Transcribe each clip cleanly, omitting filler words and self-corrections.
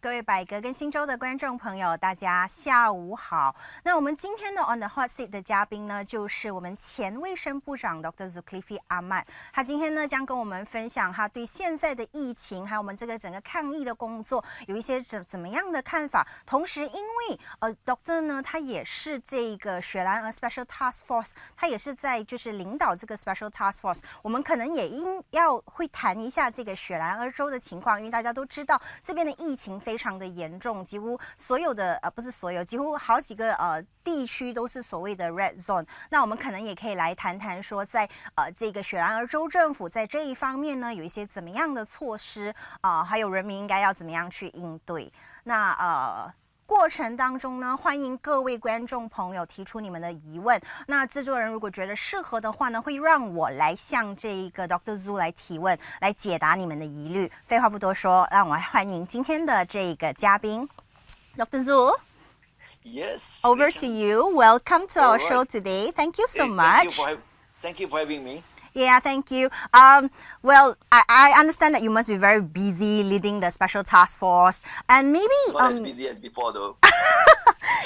各位百格跟新州的观众朋友，大家下午好。那我们今天的 On the Hot Seat 的嘉宾呢，就是我们前卫生部长 Dr. Dzulkefly Ahmad。他今天呢将跟我们分享他对现在的疫情，还有我们这个整个抗疫的工作有一些怎么样的看法。同时，因为Doctor 呢，他也是这个雪兰莪 Special Task Force， 他也是在就是领导这个 Special Task Force。我们可能也会谈一下这个雪兰莪州的情况，因为大家都知道这边的疫情非常的严重，几乎所有的不是所有，几乎好几个地区都是所谓的 Red Zone。那我们可能也可以来谈谈说，在这个雪兰莪州政府在这一方面呢，有一些怎么样的措施还有人民应该要怎么样去应对。那过程当中呢，欢迎各位观众朋友提出你们的疑问。那制作人如果觉得适合的话呢，会让我来向这一个 Dr. Zul 来提问，来解答你们的疑虑。废话不多说，让我来欢迎今天的这个嘉宾 Dr. Zul. Yes. Over to you. Welcome to our show today. Thank you so much. Thank you for having me. Yeah, thank you. Well, I understand that you must be very busy leading the special task force, and maybe Not as busy as before, though.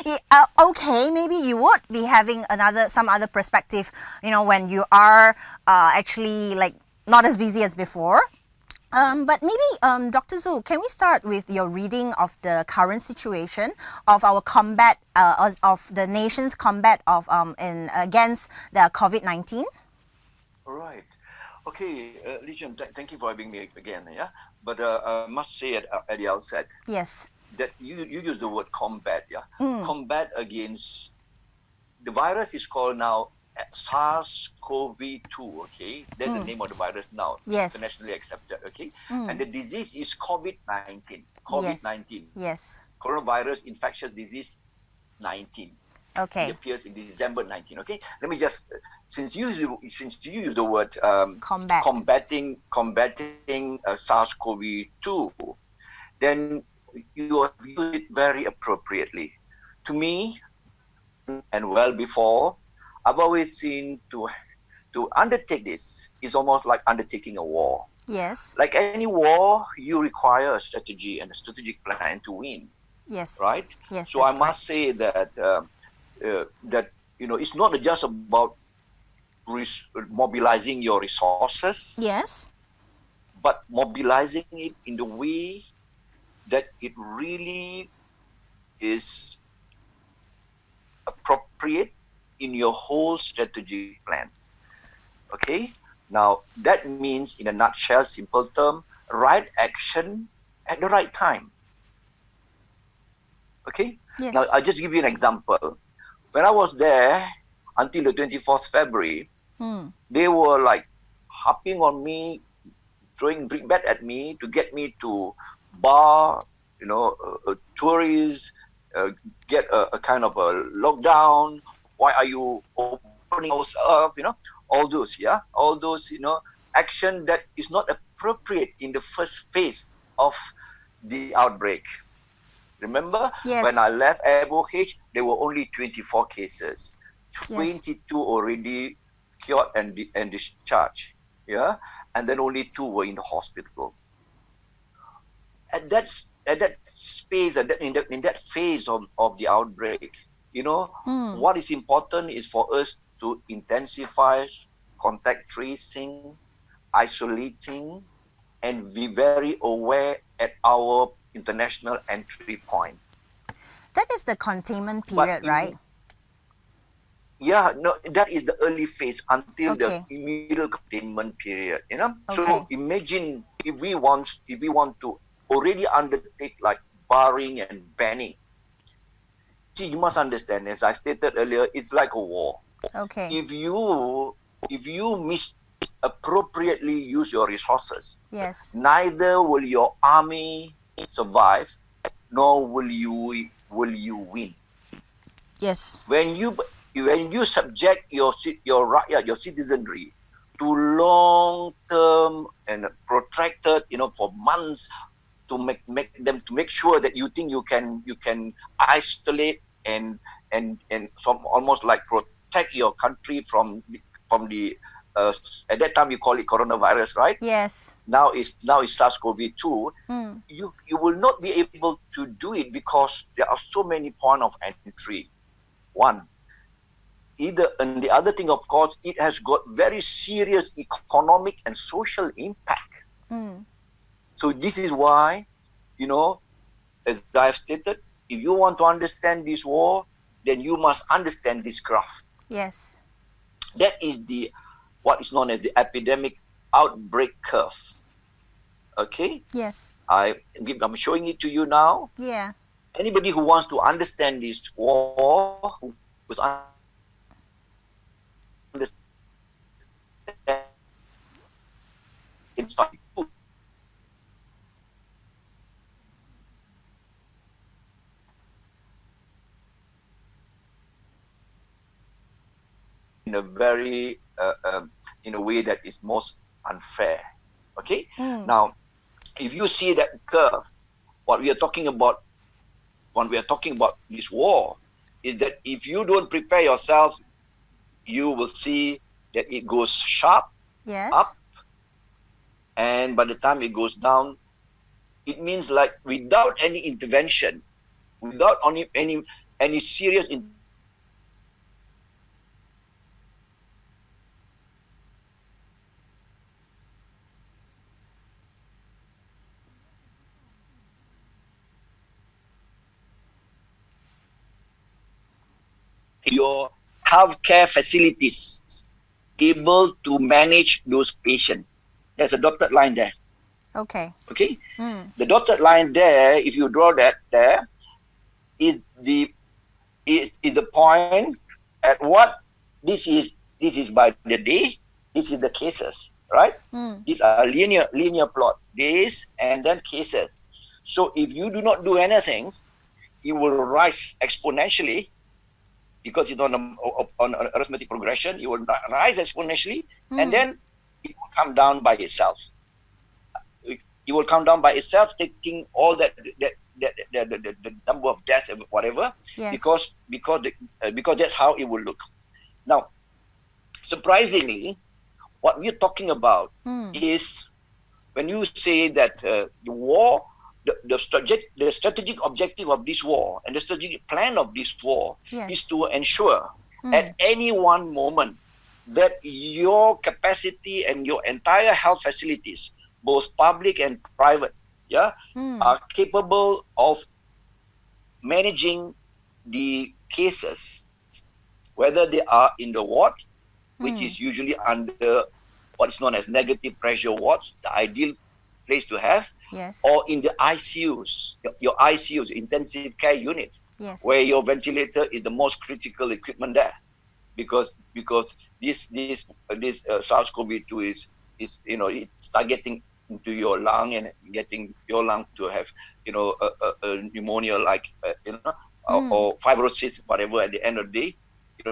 yeah, okay, maybe you would be having some other perspective, when you are actually like not as busy as before. But maybe, Dr. Zul, can we start with your reading of the current situation of our combat, of the nation's combat against the COVID-19? Right. Okay, Legion, thank you for having me again. Yeah, but I must say at the outset, Yes. that you use the word combat. Yeah, combat against the virus is called now SARS-CoV-2. Okay, that's the name of the virus now. Yes. Internationally accepted. Okay, and the disease is COVID-19. COVID-19. Yes. Coronavirus infectious disease 19. Okay. It appears in December 19. Okay, let me just since you use the word combating SARS-CoV-2, then you have used it very appropriately. To me, and well before, I've always seen to undertake this is almost like undertaking a war. Yes. Like any war, you require a strategy and a strategic plan to win. Yes. Right. Yes. So I must say that it's not just about mobilizing your resources. Yes. But mobilizing it in the way that it really is appropriate in your whole strategic plan. Okay? Now, that means, in a nutshell, simple term, right action at the right time. Okay? Yes. Now, I'll just give you an example. When I was there until the 24th February, they were like hopping on me, throwing brick bat at me to get me to bar, tourists, get a kind of a lockdown. Why are you opening yourself? All those, action that is not appropriate in the first phase of the outbreak. Remember, Yes. when I left ABOH, there were only 24 cases. 22 already cured and discharged. Yeah, and then only 2 were in the hospital. At that space, in that phase of the outbreak, what is important is for us to intensify contact tracing, isolating, and be very aware at our international entry point. That is the containment period, right? Yeah, no, that is the early phase until Okay. the middle containment period. Okay. So imagine if we want to already undertake like barring and banning. See, you must understand, as I stated earlier, it's like a war. Okay. If you misappropriately use your resources, Yes. neither will your army survive, nor will you win. Yes. When you subject your citizenry to long-term and protracted, for months, to make sure that you think you can isolate and from almost like protect your country from the at that time we call it coronavirus, right? Yes. Now it's SARS-CoV-2. You will not be able to do it because there are so many points of entry. One, and the other thing, of course, it has got very serious economic and social impact. So this is why, as I've stated, if you want to understand this war, then you must understand this graph. Yes. That is what is known as the epidemic outbreak curve. Okay? Yes. I'm showing it to you now. Yeah. Anybody who wants to understand this war, who's in a very in a way that is most unfair. Okay? Now, if you see that curve, what we are talking about when we are talking about this war is that if you don't prepare yourself, you will see that it goes sharp up, and by the time it goes down, it means like without any intervention, without any serious your healthcare facilities able to manage those patients. There's a dotted line there. Okay. Okay. The dotted line there, if you draw that there, is the point at what this is by the day. This is the cases, right? These are linear plot, days and then cases. So if you do not do anything, it will rise exponentially. Because it's on an arithmetic progression, it will rise exponentially, and then it will come down by itself. It will come down by itself, taking all the number of deaths and whatever. Yes. Because that's how it will look. Now, surprisingly, what we're talking about is when you say that the war. The strategic objective of this war and the strategic plan of this war is to ensure at any one moment that your capacity and your entire health facilities, both public and private, are capable of managing the cases, whether they are in the ward, which is usually under what is known as negative pressure wards, the ideal place to have, or in the ICUs, your ICUs, intensive care unit, where your ventilator is the most critical equipment there, because this SARS-CoV-2 is it's targeting into your lung and getting your lung to have a pneumonia or fibrosis, whatever. At the end of the day,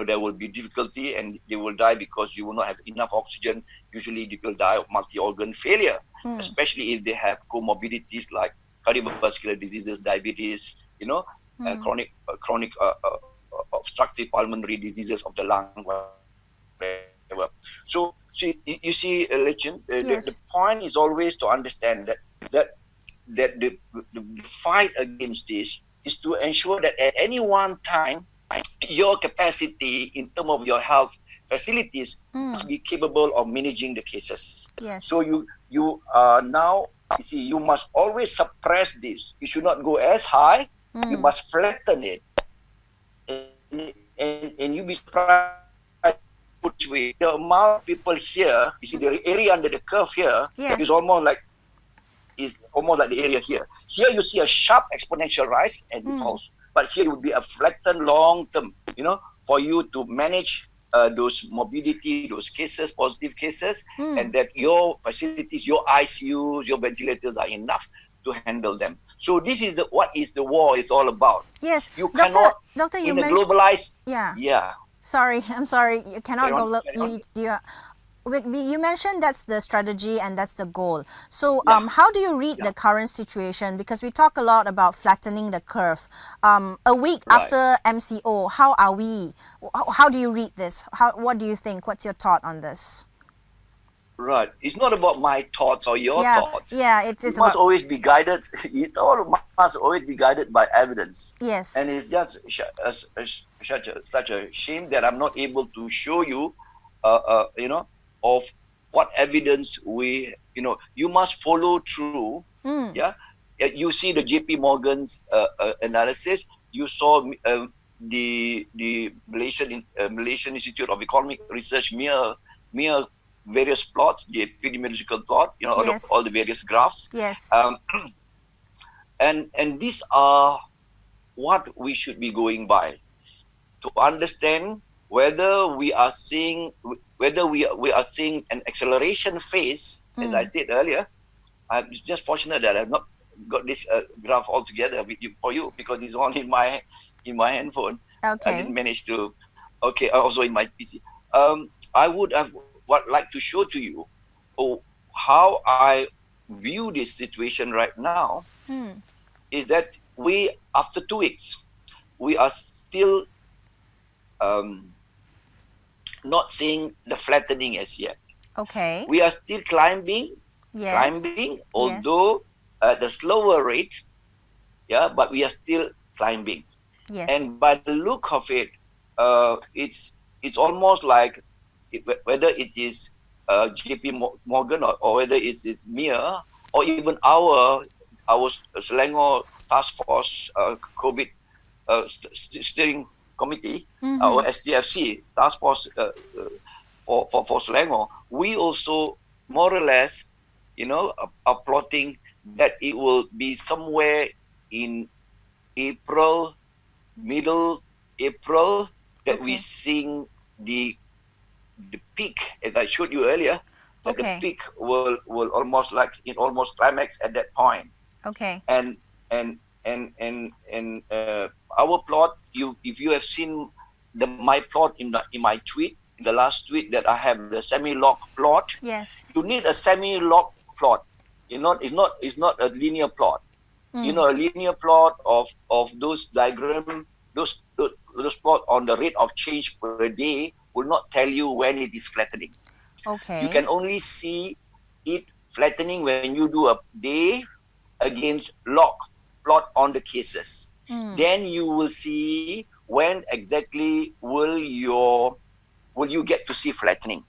there will be difficulty and they will die because you will not have enough oxygen. Usually they will die of multi-organ failure, especially if they have comorbidities like cardiovascular diseases, diabetes, and chronic obstructive pulmonary diseases of the lung, whatever. So you see, Legend, the point is always to understand that the fight against this is to ensure that at any one time, your capacity in terms of your health facilities must be capable of managing the cases. So you now, you must always suppress this. You should not go as high. You must flatten it. And you be surprised which way. The amount of people here, you see the area under the curve here is almost like the area here. Here you see a sharp exponential rise and it falls. But here it would be a flattened long term, for you to manage those morbidity, those cases, positive cases, and that your facilities, your ICUs, your ventilators are enough to handle them. So this is what is the war is all about. Yes, you cannot, Doctor, you in a globalized, Sorry, I'm sorry. You cannot you mentioned that's the strategy and that's the goal. So how do you read the current situation? Because we talk a lot about flattening the curve. A week after MCO, how are we? How do you read this? What do you think? What's your thought on this? Right. It's not about my thoughts or your thoughts. Yeah, it's It about must always be guided. Must always be guided by evidence. yes. And it's just such a shame that I'm not able to show you, of what evidence you must follow through. Yeah. You see the JP Morgan's analysis. You saw the Malaysian Institute of Economic Research mere various plots, the epidemiological plot, Yes. all the various graphs. Yes. And these are what we should be going by to understand whether we are seeing an acceleration phase. As I said earlier, I'm just fortunate that I've not got this graph all together for you because it's on in my handphone. Okay. I didn't manage to. Okay, also in my PC. I would have like to show to you how I view this situation right now. Is that we, after 2 weeks, we are still not seeing the flattening as yet. Okay. We are still climbing, Yes. although at a slower rate, but we are still climbing. Yes. And by the look of it, it's almost like whether it is JP Morgan or whether it is MEA or even our Selangor Task Force COVID Steering Committee, our SDFC Task Force for Selangor, we also more or less, are plotting that it will be somewhere in April, middle April, that we seeing the peak, as I showed you earlier, that the peak will almost climax at that point. Okay. And our plot, if you have seen my plot in my tweet, in the last tweet that I have the semi-log plot. Yes. You need a semi-log plot. It's not a linear plot. A linear plot of those diagram, those plot on the rate of change per day will not tell you when it is flattening. Okay. You can only see it flattening when you do a day against log plot on the cases. Then you will see when exactly will you get to see flattening.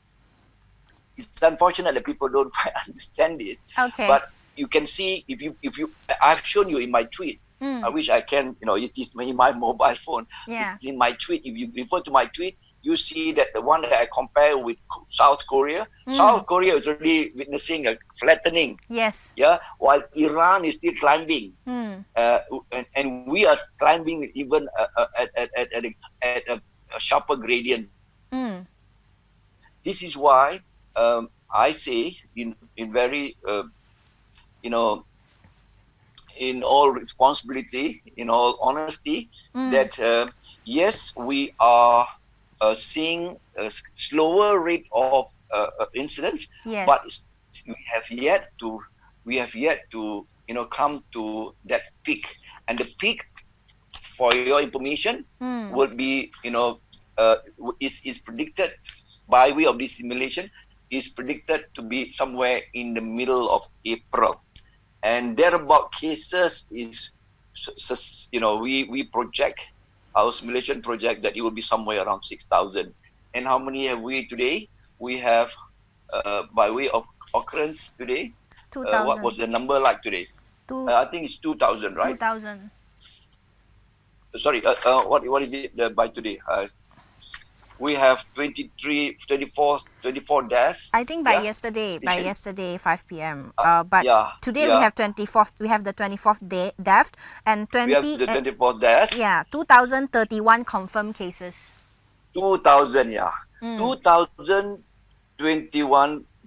It's unfortunate that people don't quite understand this. Okay. But you can see if you I've shown you in my tweet. I wish I can, it is in my mobile phone. Yeah. In my tweet, if you refer to my tweet, you see that the one that I compare with South Korea, South Korea is already witnessing a flattening. Yes. Yeah, while Iran is still climbing, and we are climbing even at a sharper gradient. This is why I say, in very in all responsibility, in all honesty, that yes, we are seeing a slower rate of incidents, Yes. but we have yet to come to that peak. And the peak, for your information, will be is predicted by way of this simulation, is predicted to be somewhere in the middle of April. And thereabout cases is, we project, our simulation project, that it will be somewhere around 6,000. And how many have we today? We have, by way of occurrence today, 2,000. what was the number like today? I think it's 2,000, right? 2,000. Sorry, what is it by today? We have 24 deaths. I think by yesterday 5 p.m. But today we have 24th. We have the 24th death and 20. We have the 24th death. 2,031 confirmed cases. 2,000,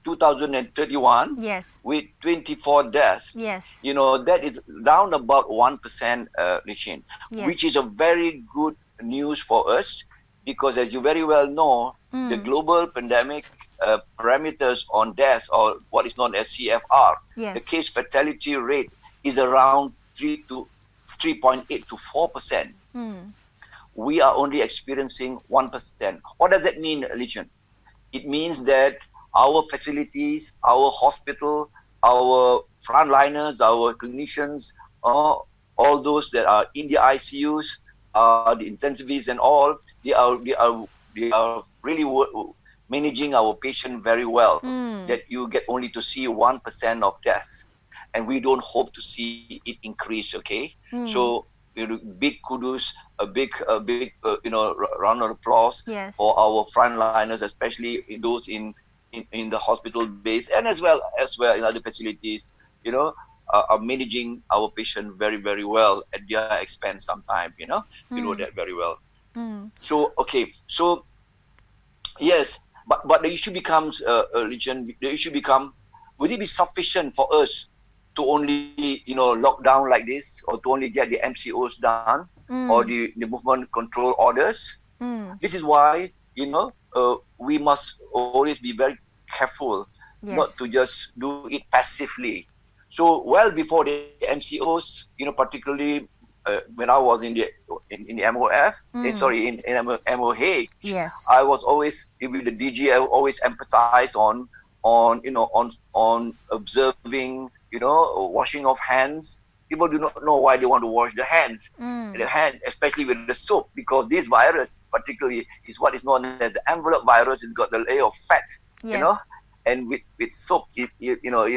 2031. Yes. With 24 deaths. Yes. That is round about 1%, Nishin, Yes. which is a very good news for us. Because as you very well know, the global pandemic parameters on deaths, or what is known as CFR, Yes. the case fatality rate is around 3.8 to 4%. We are only experiencing 1%. What does that mean, Lichan? It means that our facilities, our hospital, our frontliners, our clinicians, all those that are in the ICUs, the intensivists and all, they are really managing our patient very well. That you get only to see 1% of deaths, and we don't hope to see it increase. Okay, so big kudos, a big round of applause for our frontliners, especially those in the hospital base and as well in other facilities. Are managing our patient very, very well at their expense sometimes. You know that very well. So yes, but the issue becomes religion. The issue becomes, would it be sufficient for us to only lock down like this, or to only get the MCOs done, or the movement control orders? This is why we must always be very careful not to just do it passively. So well before the MCOs, particularly when I was in the MOF, in MOH, I was always with the DG. I always emphasize on observing, washing of hands. People do not know why they want to wash their hands, especially with the soap, because this virus, particularly, is what is known as the envelope virus. It's got the layer of fat, and with soap, you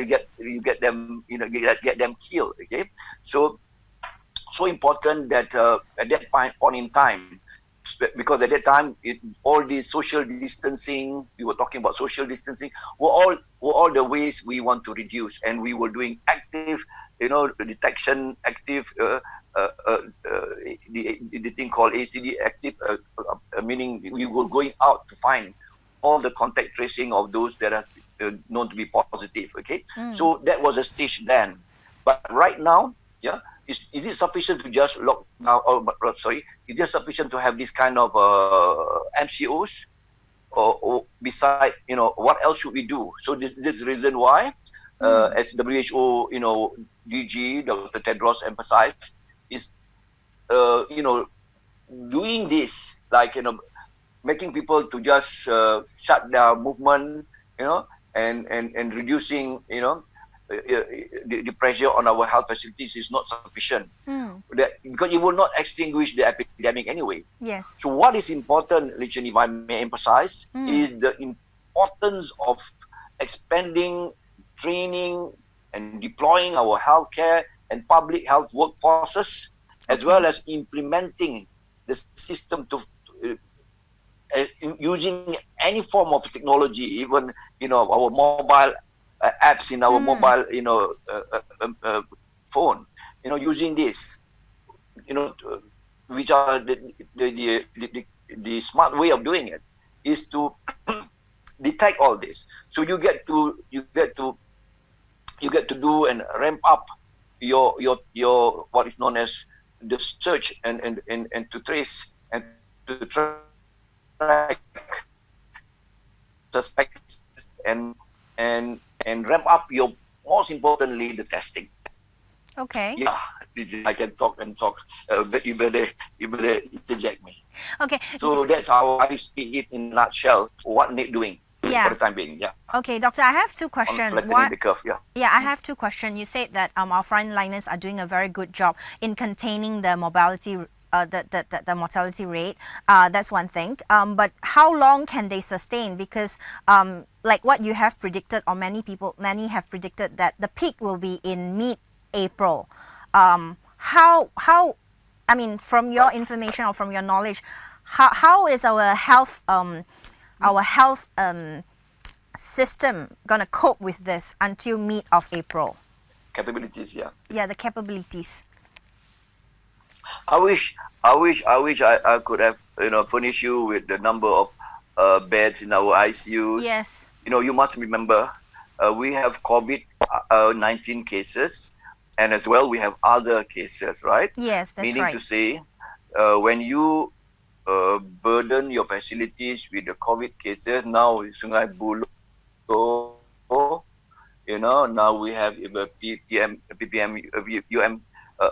get them killed. Okay, so important that at that point in time, because at that time all the social distancing, we were talking about social distancing, were all the ways we want to reduce, and we were doing active, detection, active, the thing called ACD, active, meaning we were going out to find all the contact tracing of those that are known to be positive. Okay, so that was a stage then, but right now, is it sufficient to just lock down? Is it sufficient to have this kind of MCOs, or beside, what else should we do? So this is the reason why, as WHO, DG, Dr. Tedros emphasized, is doing this, like making people to just shut down movement, and reducing, the pressure on our health facilities is not sufficient. Because it will not extinguish the epidemic anyway. Yes. So what is important, Lichen, if I may emphasize, is the importance of expanding, training, and deploying our healthcare and public health workforces, as well as implementing the system to using any form of technology, even our mobile apps in our mobile phone, using this, which are the smart way of doing it, is to detect all this. So you get to do and ramp up your what is known as the search and to trace and to track suspects and ramp up your, most importantly, the testing. Okay. Yeah, I can talk, but you better interject me. Okay. So that's how I see it in a nutshell. What need doing for the time being? Yeah. Okay, doctor, I have two questions. Flattening the curve. Yeah, I have two questions. You said that our frontliners are doing a very good job in containing the mobility. The mortality rate, that's one thing. But how long can they sustain? Because like what you have predicted, or many have predicted, that the peak will be in mid-April. How I mean, from your information or from your knowledge, how is our health system gonna cope with this until mid of April? Capabilities, Yeah, the capabilities. I wish I could have furnished you with the number of beds in our ICUs. Yes. You must remember, we have COVID-19 cases, and as well we have other cases, right? Yes, that's Meaning right. to say, when you burden your facilities with the COVID cases, now Sungai Buloh, now we have PPM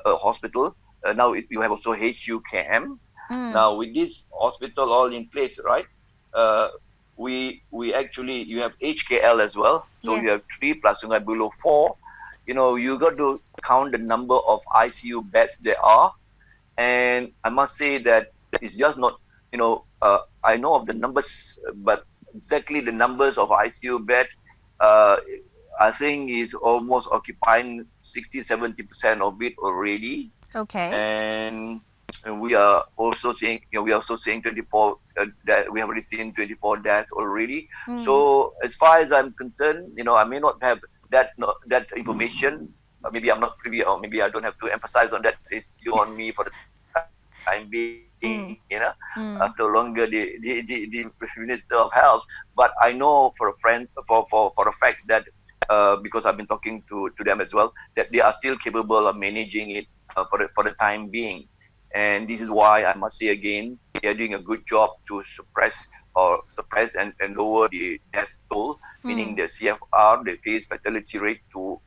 hospital. Now you have also HUKM. Now with this hospital all in place, right? we actually, you have HKL as well. So Yes. you have 3 plus Sungai Buloh 4. You got to count the number of ICU beds there are. And I must say that it's just not, I know of the numbers, but exactly the numbers of ICU bed, I think is almost occupying 60-70% of it already. Okay. And we are also seeing, 24 that we have already seen 24 deaths already. So as far as I'm concerned, I may not have that information. Maybe I'm not privy, or maybe I don't have to emphasize on that. It's you on me for the time being. After longer the Minister of Health. But I know for a fact that because I've been talking to them as well, that they are still capable of managing it for the time being. And this is why I must say again, they are doing a good job to suppress and lower the death toll, meaning the CFR, the case fatality rate, to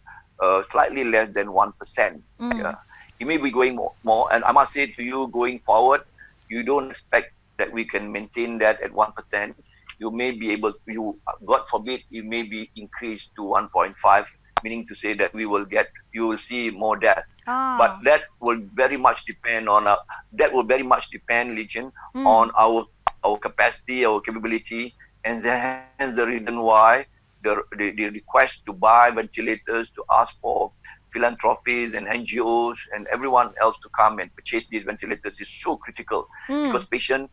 slightly less than 1%. Yeah. It may be going more, and I must say to you, going forward, you don't expect that we can maintain that at 1%. You may be able to, God forbid, it may be increased to 1.5, meaning to say that you will see more deaths. But that will very much depend on Legion, on our capacity, our capability, and hence the reason why the request to buy ventilators, to ask for philanthropies and NGOs and everyone else to come and purchase these ventilators is so critical, because patients,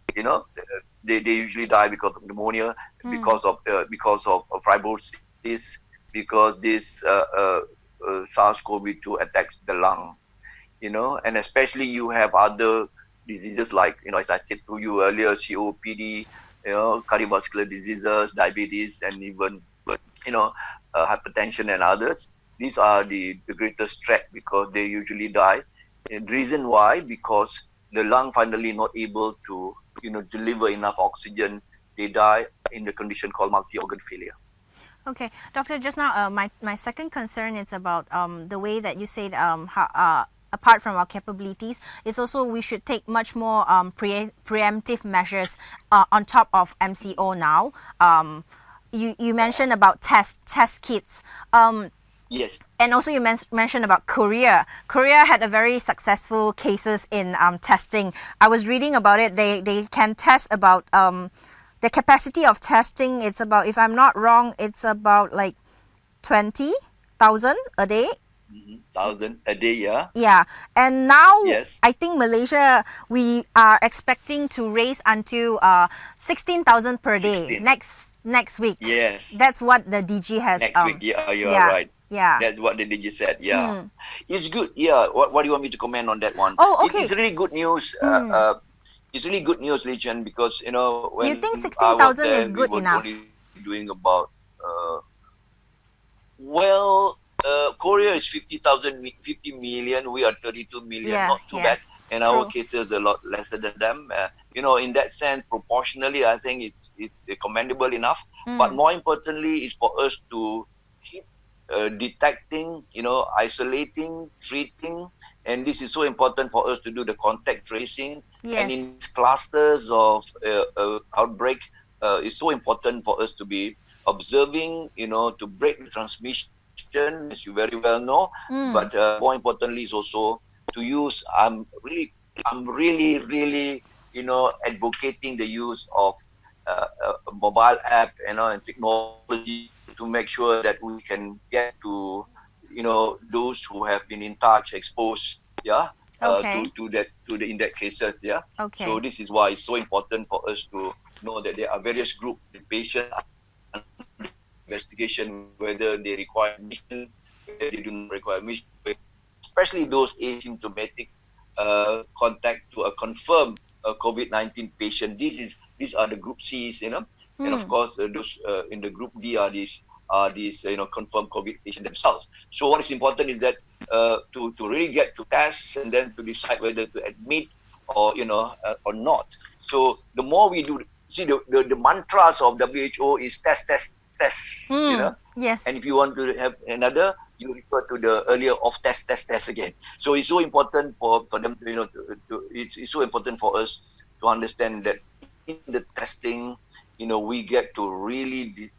they usually die because of pneumonia, because of fibrosis, because this SARS-CoV-2 attacks the lung, and especially you have other diseases like, as I said to you earlier, COPD, cardiovascular diseases, diabetes, and even, hypertension and others. These are the greatest threat, because they usually die. And the reason why, because the lung finally not able to, deliver enough oxygen, they die in the condition called multi-organ failure. Okay, Doctor, just now my second concern is about the way that you said apart from our capabilities, it's also we should take much more preemptive measures on top of MCO now. You mentioned about test kits. Yes. And also you mentioned about Korea. Korea had a very successful cases in testing. I was reading about it. They can test about the capacity of testing. It's about, if I'm not wrong, it's about like 20,000 a day. 1,000 a day, yeah. Yeah, and now yes. I think Malaysia, we are expecting to raise until 16,000 per day next week. Yes. That's what the DG has. Next week, yeah, you are right. Yeah. That's what the DG said, yeah. It's good, yeah. What do you want me to comment on that one? Oh, okay. It's really good news. It's really good news, Legion, because, when you think 16,000 is good we enough? Only doing about, Korea is 50 million. We are 32 million. Not too bad. And our cases a lot lesser than them. In that sense, proportionally, I think it's commendable enough. But more importantly, is for us to keep detecting, isolating, treating, and this is so important for us to do the contact tracing. Yes. And in clusters of outbreak, it's so important for us to be observing, to break the transmission, as you very well know. But more importantly is also to use. I'm really, advocating the use of a mobile app, and technology to make sure that we can get to, those who have been in touch, exposed, to in that cases, Okay. So this is why it's so important for us to know that there are various groups, the patient investigation, whether they require admission, whether they do not require admission, especially those asymptomatic contact to a confirmed COVID-19 patient. These are the group C's, and of course those in the group D are these confirmed COVID patients themselves. So what is important is that to really get to test and then to decide whether to admit or or not. So the more we do, see the mantras of WHO is test. Yes. And if you want to have another, you refer to the earlier of test again. So it's so important for them to, it's so important for us to understand that in the testing, we get to really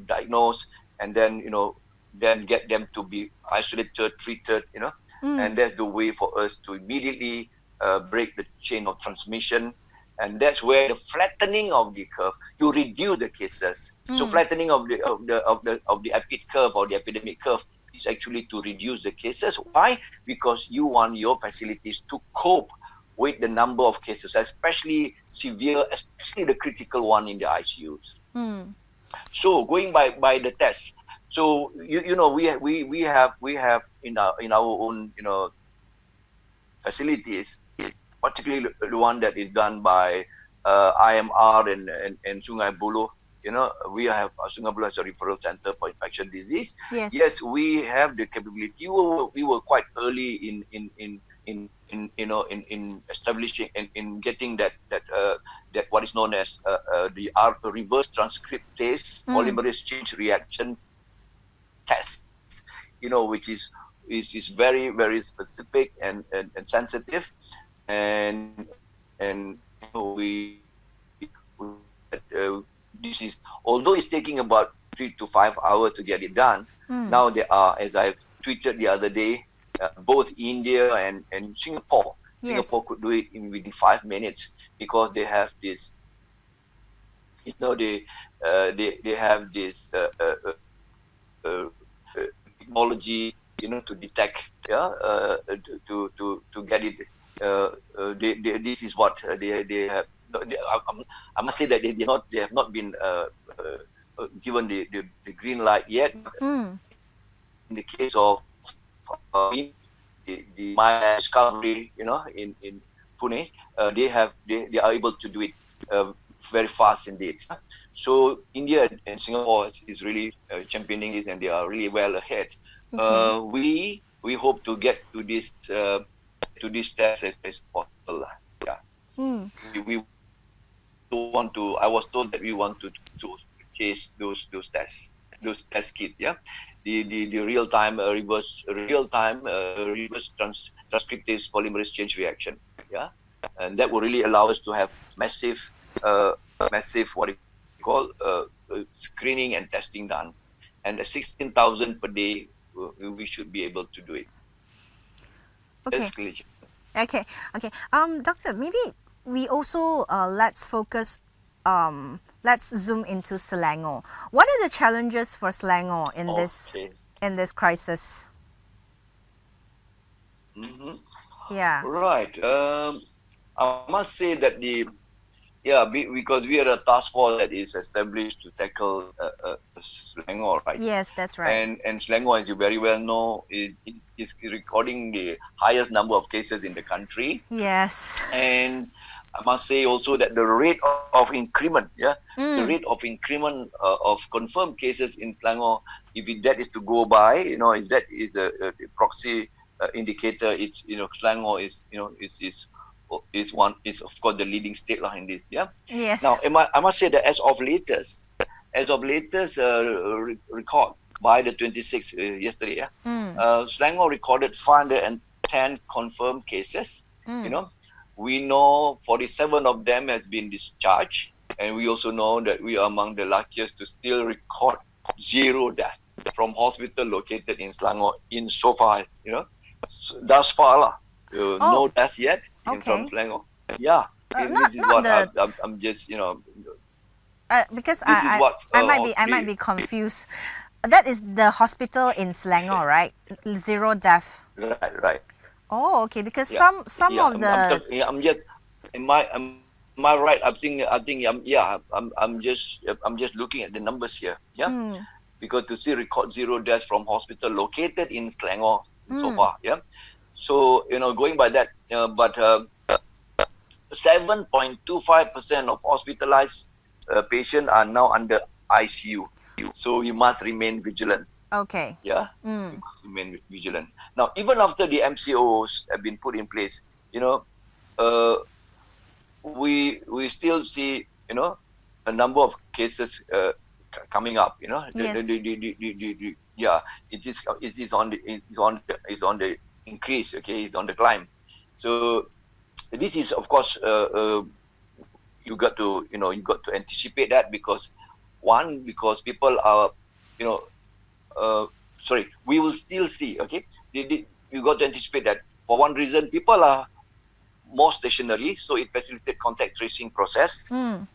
diagnose, and then then get them to be isolated, treated, and that's the way for us to immediately break the chain of transmission. And that's where the flattening of the curve, you reduce the cases. So flattening of the epi curve or the epidemic curve is actually to reduce the cases. Why? Because you want your facilities to cope with the number of cases, especially severe, especially the critical one in the ICUs. So going by the test, so we have in our own facilities, particularly the one that is done by IMR and Sungai Buloh. We have Sungai Buloh as a referral center for infectious disease. Yes, we have the capability. We were quite early in establishing and in getting that what is known as the reverse transcriptase polymerase chain reaction test, which is very, very specific and sensitive, and this is, although it's taking about 3 to 5 hours to get it done. Now there are, as I tweeted the other day, both India and Singapore. Singapore could do it within 5 minutes because they have this, they have this technology, to detect, to get it. This is what they have. I must say that they have not been given the green light yet. In the case of the Maya discovery, in Pune, they are able to do it very fast indeed. So India and Singapore is really championing this, and they are really well ahead. We hope to get to this test as possible. We want to. I was told that we want to chase those tests, those test kits. The real time reverse transcriptase polymerase chain reaction. And that will really allow us to have massive what you call screening and testing done, and 16,000 per day. We should be able to do it. Okay. Doctor, maybe we also let's zoom into Selangor. What are the challenges for Selangor in this crisis? Right. I must say that because we are a task force that is established to tackle Selangor, right? Yes, that's right. And Selangor, as you very well know, is recording the highest number of cases in the country. Yes. And I must say also that the rate of increment, the rate of increment of confirmed cases in Selangor, if that is to go by, if that is a proxy indicator, it's Selangor is of course the leading state in this. Yes. Now I must say that as of latest record by the 26th yesterday, Selangor recorded 510 confirmed cases. We know 47 of them has been discharged, and we also know that we are among the luckiest to still record 0 deaths from hospital located in Selangor in so far as thus far no deaths yet from Selangor. This is what I'm just because I might be confused. That is the hospital in Selangor, right? 0 death. Right. Oh, okay. Because some of the I'm just am I right? I'm just looking at the numbers here. Because to see record 0 deaths from hospital located in Selangor so far. So going by that, but 7.25% of hospitalized patients are now under ICU. So we must remain vigilant. Okay. We must remain vigilant. Now, even after the MCOs have been put in place, we still see a number of cases coming up. Yes. It is on the increase. Okay, it's on the climb. So this is of course you got to anticipate that, because people are, we will still see, okay, you got to anticipate that. For one reason, people are more stationary, so it facilitates contact tracing process. You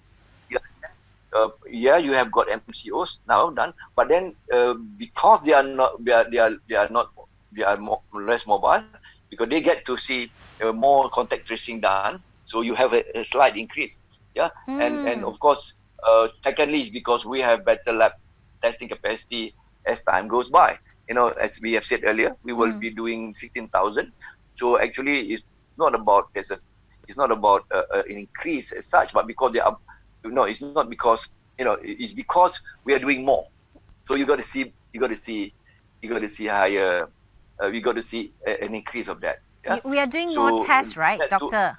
have got MCOs now done, but then because they are less mobile, because they get to see more contact tracing done, so you have a slight increase. And of course, secondly, is because we have better lab testing capacity as time goes by. As we have said earlier, we will be doing 16,000. So actually, it's not about an increase as such, but because it's not because it's because we are doing more. So you got to see higher. We got to see an increase of that. Yeah? We are doing more tests, right, doctor?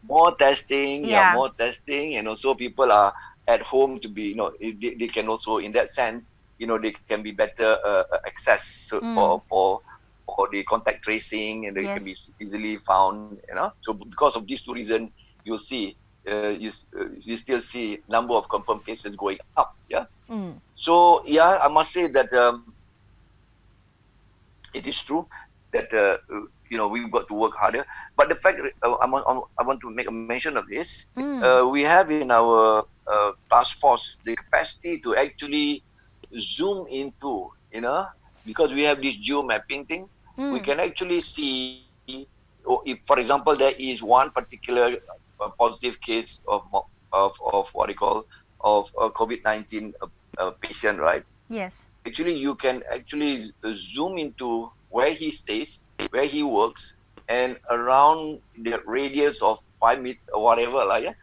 More testing, more testing, and also people are at home to be, they can also, in that sense, they can be better access for the contact tracing, and they can be easily found, So because of these two reasons, you'll see, you still see number of confirmed cases going up. So I must say that it is true that we've got to work harder. But the fact, I want to make a mention of this. We have in our task force the capacity to actually zoom into, because we have this geo mapping thing. We can actually see, if, for example, there is one particular positive case of what you call of COVID-19 patient, right? Yes. Actually, you can actually zoom into where he stays, where he works, and around the radius of 5 meters or whatever, a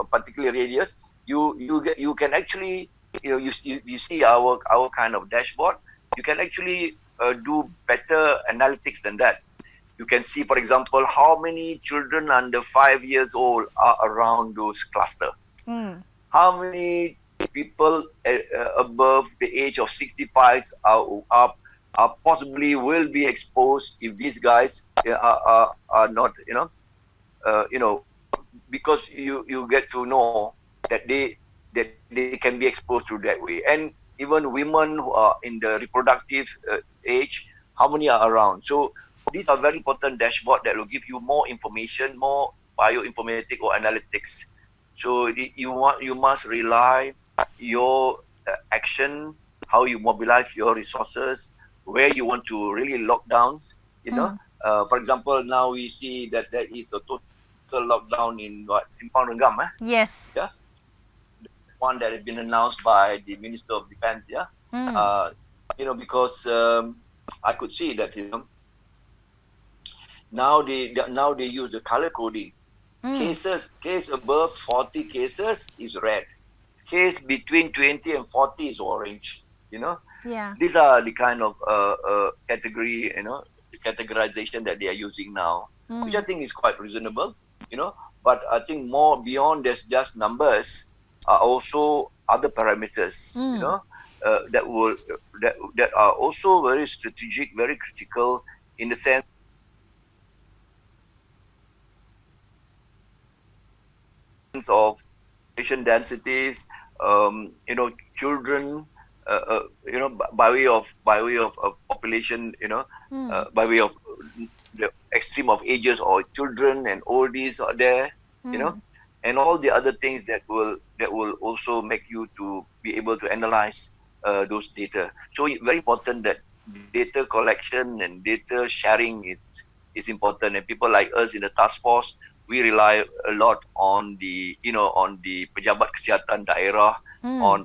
particular radius. You can actually, you see our kind of dashboard. You can actually do better analytics than that. You can see, for example, how many children under 5 years old are around those clusters. How many people above the age of 65 are possibly will be exposed if these guys are not, because you get to know that they can be exposed through that way. And even women who are in the reproductive age, how many are around? So these are very important dashboard that will give you more information, more bioinformatic or analytics. So you must rely your action, how you mobilize your resources, where you want to really lock down. For example, now we see that there is a total lockdown in Simpang Renggam. Yes. Yeah. One that has been announced by the Minister of Defence. Because I could see that now they use the color coding. Case above 40 cases is red. Case between 20 and 40 is orange. These are the kind of categorization that they are using now, which I think is quite reasonable. But I think more beyond just numbers are also other parameters. That are also very strategic, very critical in the sense of patient densities, children, by way of population, by way of the extreme of ages, or children and oldies are there, and all the other things that will also make you to be able to analyze those data. So it's very important that data collection and data sharing is important, and people like us in the task force, we rely a lot on the pejabat kesihatan daerah,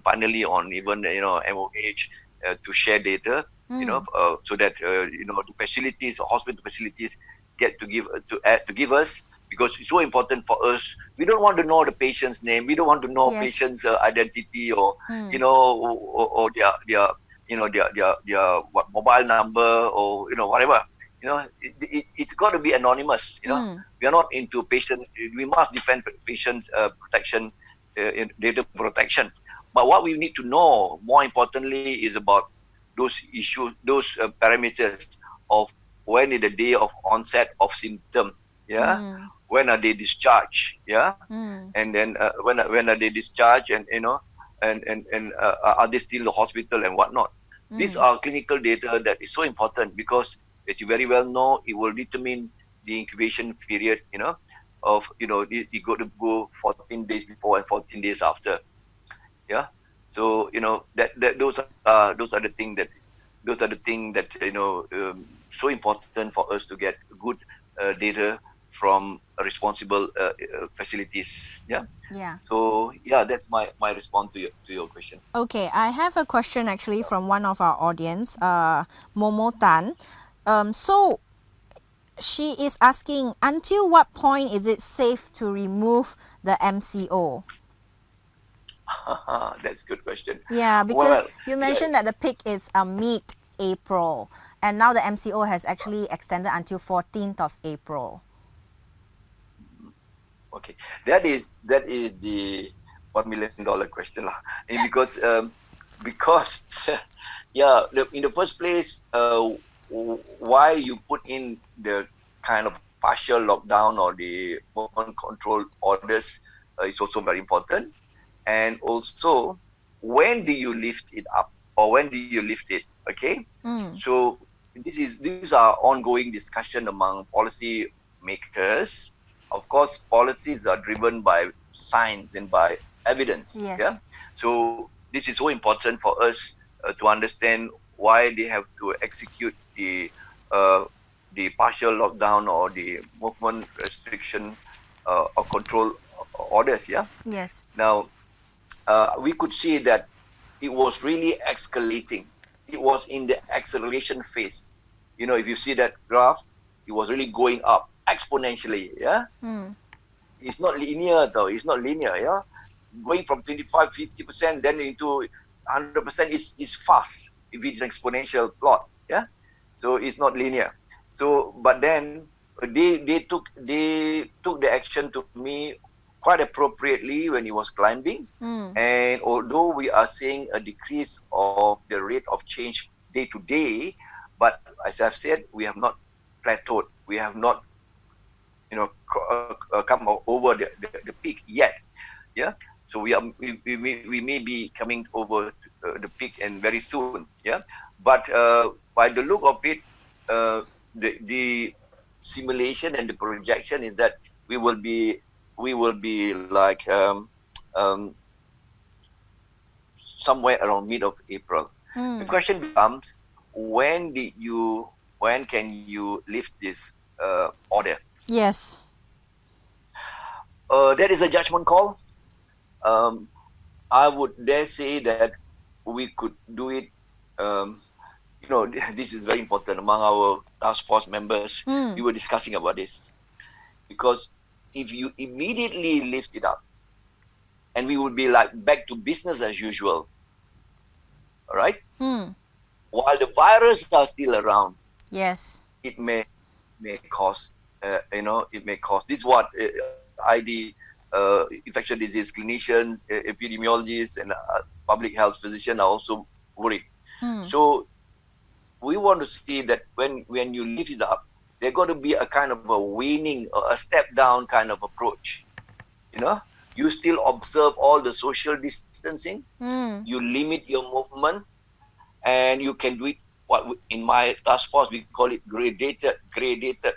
finally on even MOH to share data, so that the facilities, hospital facilities, get to give us, because it's so important for us. We don't want to know the patient's name. We don't want to know patient's identity, or or their mobile number, or whatever. It's got to be anonymous. We are not into patient. We must defend patient protection, data protection. But what we need to know, more importantly, is about those issues, those parameters of when is the day of onset of symptom, when are they discharged, yeah, and then when are they discharged, and are they still in the hospital and whatnot. These are clinical data that is so important because, as you very well know, it will determine the incubation period, of you got to go 14 days before and 14 days after, yeah. So that those are the thing that so important for us to get good data from responsible facilities. Yeah. Yeah. So yeah, that's my response to your question. Okay, I have a question actually from one of our audience, Momo Tan. So she is asking, until what point is it safe to remove the MCO? That's a good question. Yeah, because Well, you mentioned that the peak is mid-April, and now the MCO has actually extended until 14th of April. Okay, that is the $1 million question lah. Because yeah, in the first place, why you put in the kind of partial lockdown or the movement control orders is also very important. And also, when do you lift it up, or when do you lift it? Okay, so these are ongoing discussion among policy makers. Of course, policies are driven by science and by evidence. Yes. Yeah. So this is so important for us to understand why they have to execute the partial lockdown or the movement restriction or control orders. Yeah. Yes. Now, we could see that it was really escalating. It was in the acceleration phase. If you see that graph, it was really going up exponentially. Yeah. It's not linear though. It's not linear. Yeah. Going from 25, 50%, then into 100% is fast if it's exponential plot. Yeah. So it's not linear. So, but then they took the action to me quite appropriately when he was climbing. And although we are seeing a decrease of the rate of change day to day, but as I've said, we have not plateaued. We have not, come over the peak yet. Yeah. So we may be coming over the peak and very soon. Yeah. But by the look of it, the simulation and the projection is that we will be like somewhere around mid of April. The question becomes, when can you lift this order? Yes. That is a judgment call. I would dare say that we could do it. This is very important among our task force members. We were discussing about this, because if you immediately lift it up, and we would be like back to business as usual, all right? While the virus are still around, yes, it may cause, it may cause. This is what ID, infectious disease clinicians, epidemiologists, and public health physicians are also worried. So we want to see that when you lift it up, there's got to be a kind of a waning or a step down kind of approach. You still observe all the social distancing. You limit your movement, and you can do it. What in my task force we call it gradated, GRADATED,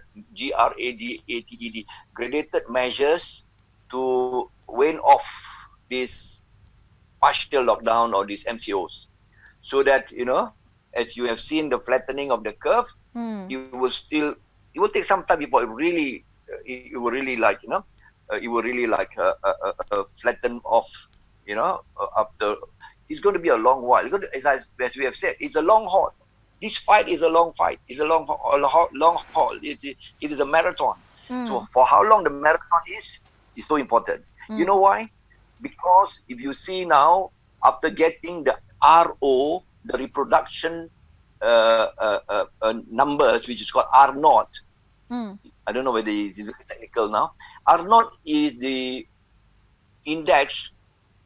gradated measures to wane off this partial lockdown or these MCOs, so that as you have seen the flattening of the curve, it will take some time before it will really flatten off. After, it's going to be a long while. As we have said, it's a long haul. This fight is a long fight. It's a long haul. It is a marathon. So for how long the marathon is so important. You know why? Because if you see now, after getting the RO, the reproduction numbers, which is called R naught. I don't know whether it's technical now. R naught is the index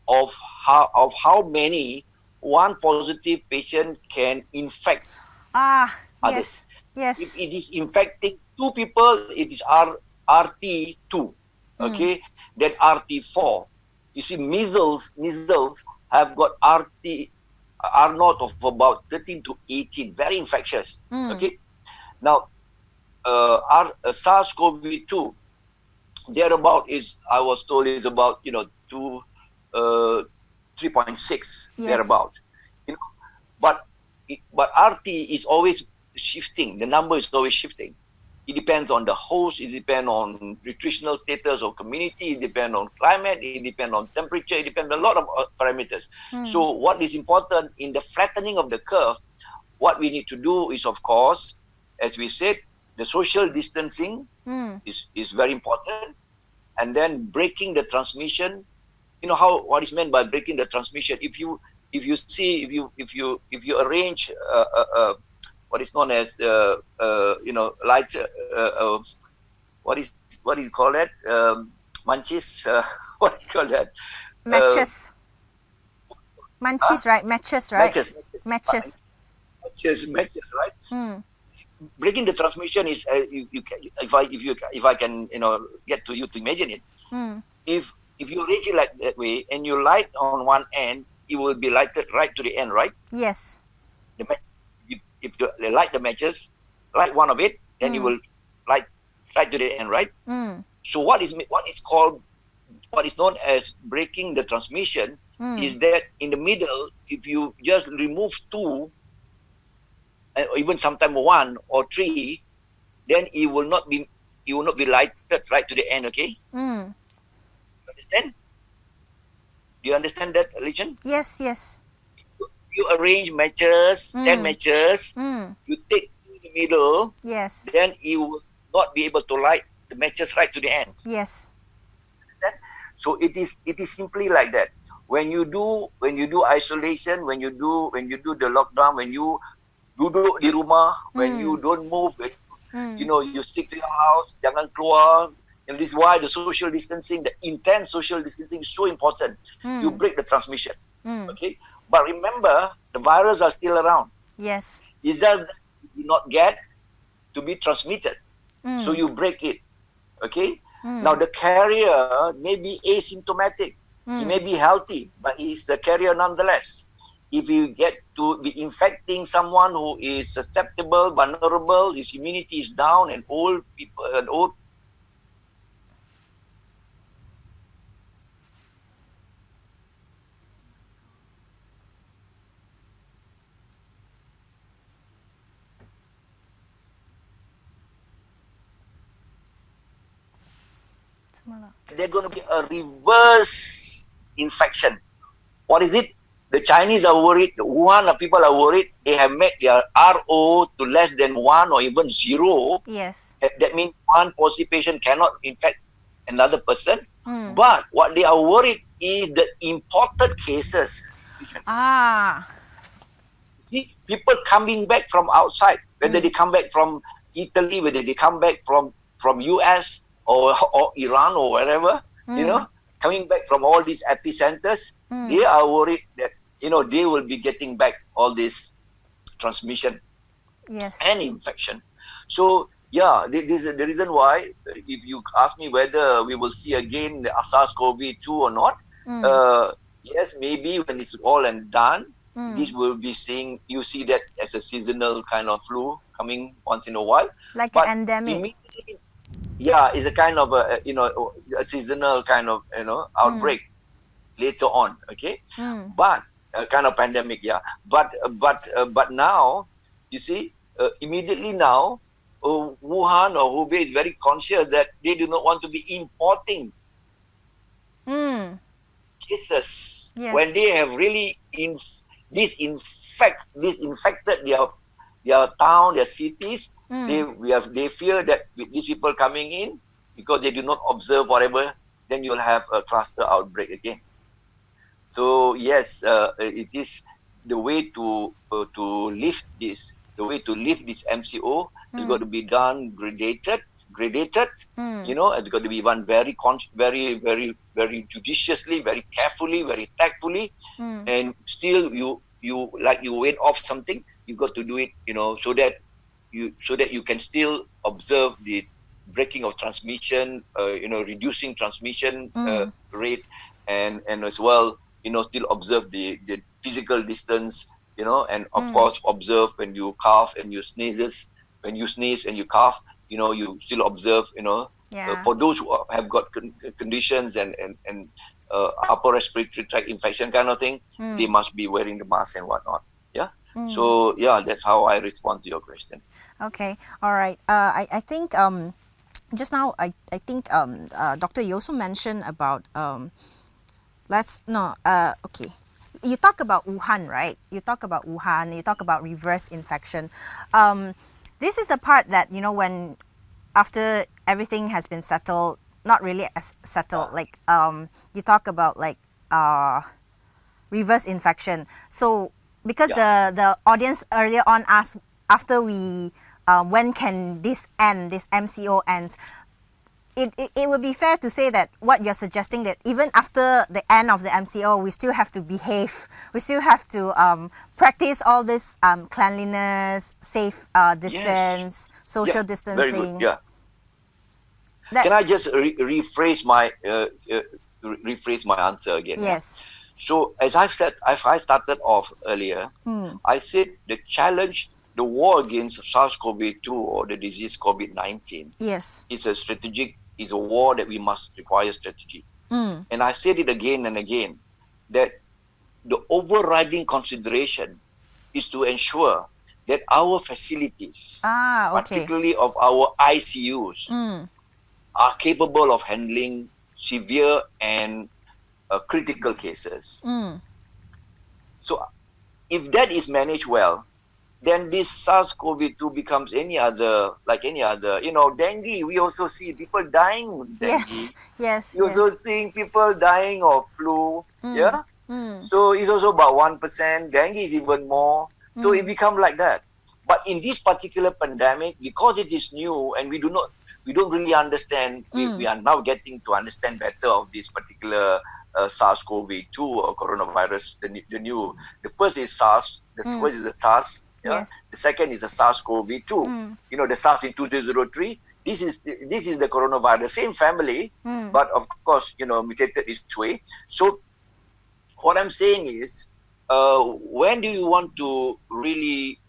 of how many one positive patient can infect others. Yes. If it is infecting two people, it is R RT2, okay, then RT4. You see, measles have got R naught of about 13 to 18, very infectious. Okay, now SARS-CoV-2, thereabout is, I was told, is about 3.6 thereabout. But RT is always shifting. The number is always shifting. It depends on the host. It depends on nutritional status of community. It depends on climate. It depends on temperature. It depends on a lot of parameters. So what is important in the flattening of the curve, what we need to do is, of course, as we said, the social distancing is very important, and then breaking the transmission. What is meant by breaking the transmission? If you arrange what is known as light, what do you call that? Munchies. What do you call that? Matches. Munchies, right? Matches, right? Matches, right? Breaking the transmission is if I can get to you to imagine it. If you arrange it like that way and you light on one end, it will be lighted right to the end, right? Yes. If you light the matches, light one of it, then you will light right to the end, right? So what is known as breaking the transmission is that in the middle, if you just remove two, or even sometimes one or three, then it will not be lighted right to the end. Okay? You understand? Do you understand that, Legend? Yes, yes. You arrange matches, 10 matches, you take to the middle, yes, then you will not be able to light the matches right to the end. Yes. Understand? So it is simply like that. When you do isolation, when you do the lockdown, when you duduk di rumah, when you don't move, you stick to your house, jangan keluar. And this is why the social distancing, the intense social distancing is so important. You break the transmission. Okay? But remember, the virus are still around. Yes. It's just that you do not get to be transmitted. So you break it. Okay? Now the carrier may be asymptomatic. He may be healthy, but he is the carrier nonetheless. If you get to be infecting someone who is susceptible, vulnerable, his immunity is down, and old people and old they're going to be a reverse infection. What is it? The Chinese are worried. The Wuhan people are worried. They have made their RO to less than 1 or even 0. Yes. That means one positive patient cannot infect another person. But what they are worried is the imported cases. See, people coming back from outside, whether they come back from Italy, whether they come back from US or Iran or wherever, coming back from all these epicenters, they are worried that they will be getting back all this transmission and infection. So this is the reason why, if you ask me whether we will see again the SARS-CoV-2 or not, yes, maybe when it's all and done, this will be you see that as a seasonal kind of flu coming once in a while. Like an endemic. It's a kind of a seasonal kind of outbreak later on. Okay, but kind of pandemic. But now you see immediately now Wuhan or Hubei is very conscious that they do not want to be importing cases when they have really disinfected their town, their cities. They fear that with these people coming in, because they do not observe whatever, then you'll have a cluster outbreak again. So yes, it is the way to lift this. The way to lift this MCO has got to be done graded. It's got to be done very judiciously, very carefully, very tactfully, and still you wait off something. You got to do it, so that you can still observe the breaking of transmission, reducing transmission rate, and as well, still observe the physical distance, and of course observe when you cough and you sneeze and you cough, you still observe, for those who have got conditions and upper respiratory tract infection kind of thing, they must be wearing the mask and whatnot. Yeah. So yeah, that's how I respond to your question. Okay. All right. I think just now I think Doctor, you also mentioned about okay. You talk about Wuhan, right? You talk about Wuhan. You talk about reverse infection. This is the part that when after everything has been settled, not really as settled. Like you talk about like reverse infection. So because the audience earlier on asked after we when can this end, this MCO ends, it would be fair to say that what you're suggesting, that even after the end of the MCO, we still have to behave, we still have to practice all this cleanliness, safe distance, social distancing. Very good. Yeah. Can I just rephrase my answer again? Yes. So as I started off earlier, I said the challenge, the war against SARS-CoV-2 or the disease COVID-19, is a war that we must require strategy. And I said it again and again, that the overriding consideration is to ensure that our facilities, particularly of our ICUs, are capable of handling severe and critical cases. So if that is managed well, then this SARS-CoV-2 becomes like any other, dengue. We also see people dying of dengue. Yes. We're also seeing people dying of flu. So it's also about 1%. Dengue is even more. So it becomes like that. But in this particular pandemic, because it is new and we don't really understand, we are now getting to understand better of this particular SARS-CoV-2 or coronavirus. The first is SARS. The first is the SARS. Yes. The second is the SARS-CoV-2. The SARS in 2003. This is the coronavirus, same family, but of course, mutated its way. So what I'm saying is, when do you want to really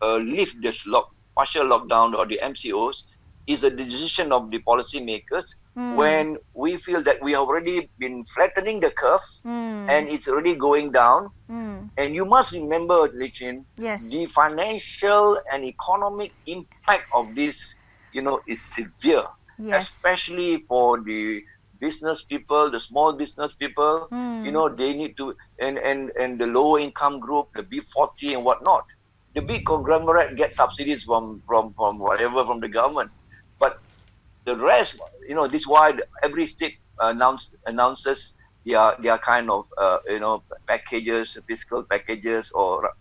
lift this partial lockdown or the MCOs? Is a decision of the policymakers when we feel that we have already been flattening the curve and it's already going down. And you must remember, Lichin, the financial and economic impact of this, is severe, especially for the business people, the small business people. They need to, and the lower income group, the B40 and whatnot. The big conglomerate get subsidies from whatever, from the government. But the rest, this is why every state announces their kind of packages, fiscal packages, or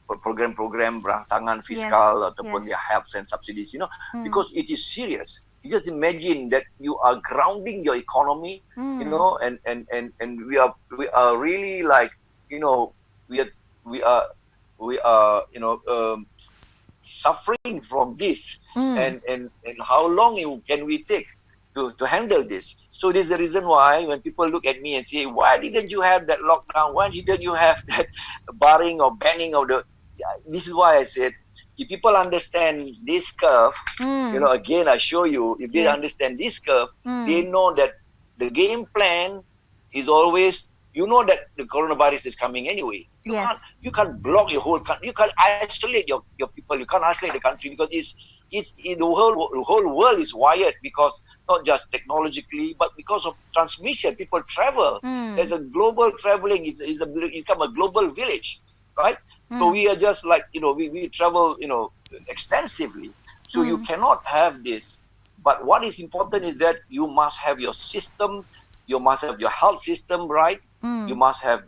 program rangsangan fiskal ataupun their helps and subsidies. Because it is serious. You just imagine that you are grounding your economy, and we are really like, we are suffering from this, and how long can we take to handle this? So this is the reason why when people look at me and say, why didn't you have that lockdown? Why didn't you have that barring or banning of the? This is why I said, if people understand this curve, again I show you, if they understand this curve, they know that the game plan is always, that the coronavirus is coming anyway. You can't block your whole country. You can't isolate your people. You can't isolate the country because it's the whole world is wired, because not just technologically, but because of transmission. People travel. There's a global traveling. It's become a global village, right? So we are just like, we travel, extensively. So you cannot have this. But what is important is that you must have your system. You must have your health system right. You must have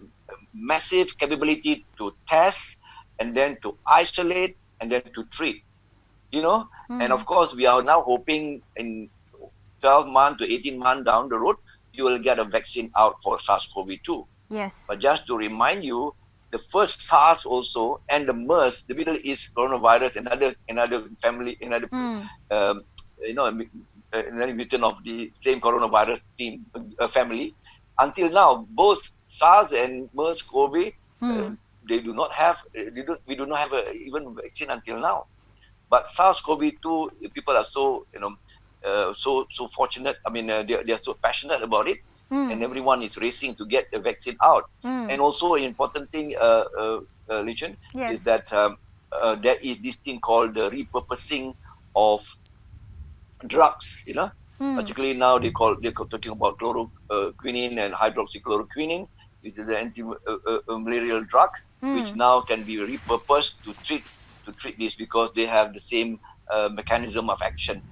massive capability to test, and then to isolate, and then to treat. And of course, we are now hoping in 12 months to 18 months down the road, you will get a vaccine out for SARS-CoV-2. Yes. But just to remind you, the first SARS also, and the MERS, the Middle East coronavirus, another family, mutant of the same coronavirus family. Until now, both SARS and MERS-CoV, they do not have. We do not have even vaccine until now. But SARS-CoV-2, people are so so fortunate. I mean, they are so passionate about it, and everyone is racing to get the vaccine out. And also, an important thing, Lichen, is that there is this thing called the repurposing of drugs. Particularly now they're talking about chloroquine and hydroxychloroquine, which is an anti-malarial drug, which now can be repurposed to treat this because they have the same mechanism of action.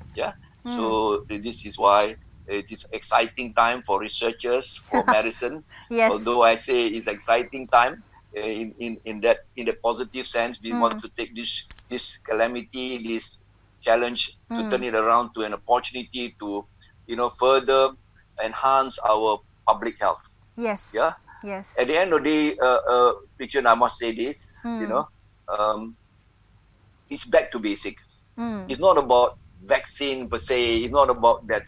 So this is why it is exciting time for researchers, for medicine. Although I say it's exciting time in the positive sense, we want to take this calamity, this challenge, to turn it around to an opportunity to further enhance our public health. Yes. At the end of the day, Richard, I must say this. It's back to basic. It's not about vaccine per se. It's not about that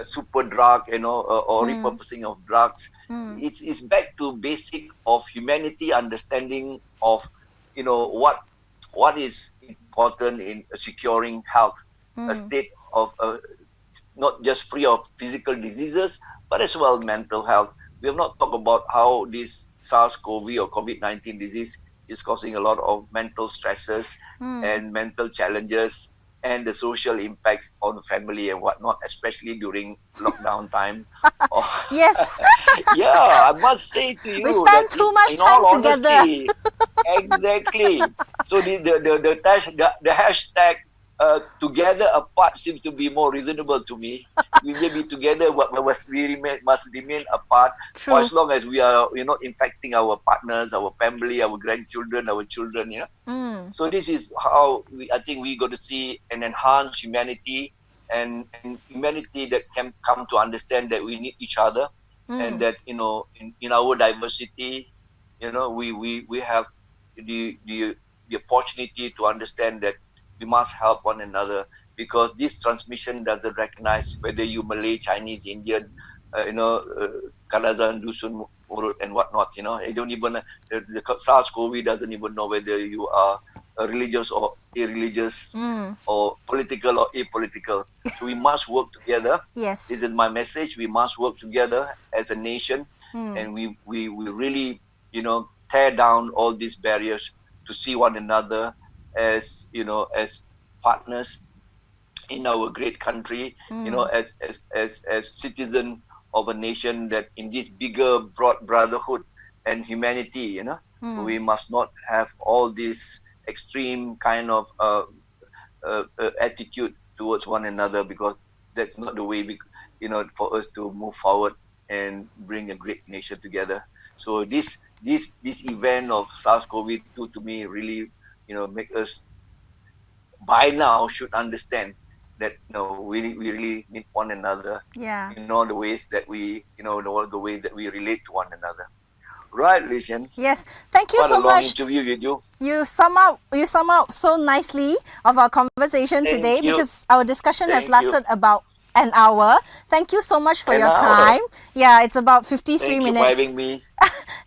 super drug, or repurposing of drugs. It's back to basic of humanity, understanding of what is important in securing health, a state of not just free of physical diseases, but as well mental health. We have not talked about how this SARS-CoV or COVID-19 disease is causing a lot of mental stresses and mental challenges, and the social impacts on the family and whatnot, especially during lockdown time. Yes. Yeah, I must say to you, we spend too much time together. Exactly. So the hashtag together apart seems to be more reasonable to me. We may be together, but must remain apart. True. For as long as we are infecting our partners, our family, our grandchildren, our children. So this is how I think we got to see an enhanced humanity and humanity that can come to understand that we need each other, and that in our diversity, we have the opportunity to understand that we must help one another, because this transmission doesn't recognize whether you Malay, Chinese, Indian, Kalazan, Dusun, Urut, and whatnot. They don't even the SARS-CoV doesn't even know whether you are religious or irreligious, or political or apolitical. So we must work together. Yes. This is my message. We must work together as a nation, and we really tear down all these barriers to see one another as as partners in our great country, as citizen of a nation, that in this bigger broad brotherhood and humanity, we must not have all this extreme kind of attitude towards one another, because that's not the way for us to move forward and bring a great nation together. So this event of SARS-CoV-2 to me really make us by now should understand that we really need one another in all the ways that we the ways that we relate to one another. Right, Lichen? Yes, thank you so much. What a long interview with you. You sum up so nicely of our conversation today, because our discussion has lasted about an hour. Thank you so much for your time. Yeah, it's about 53 minutes. Thank you for having me.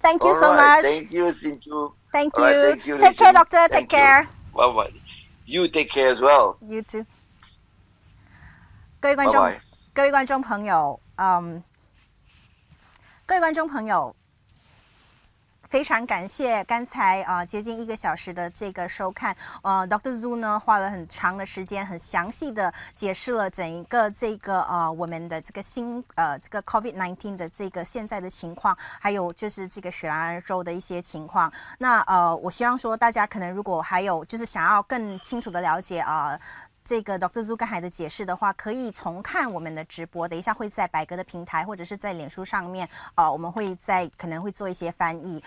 Thank you so much. Thank you, Sinchu. Thank you. Thank you, Take care, doctor. Take care. Bye-bye. You take care as well. You too. 各位观众朋友，非常感谢刚才接近1个小时的这个收看。Dr. Zhu 呢花了很长的时间，很详细的解释了整一个这个我们的这个这个 COVID-19 的这个现在的情况，还有就是这个雪兰莪州的一些情况。那我希望说大家可能如果还有就是想要更清楚的了解这个 Dr. Zhu 刚才的解释的话，可以重看我们的直播，等一下会在百格的平台或者是在脸书上面，我们会可能会做一些翻译。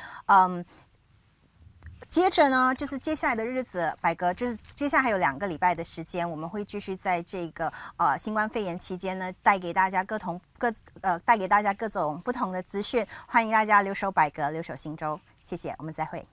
接着呢，就是接下来的日子，百格就是接下来还有2个礼拜的时间，我们会继续在这个新冠肺炎期间呢，带给大家各种不同的资讯。欢迎大家留守百格，留守新州，谢谢，我们再会。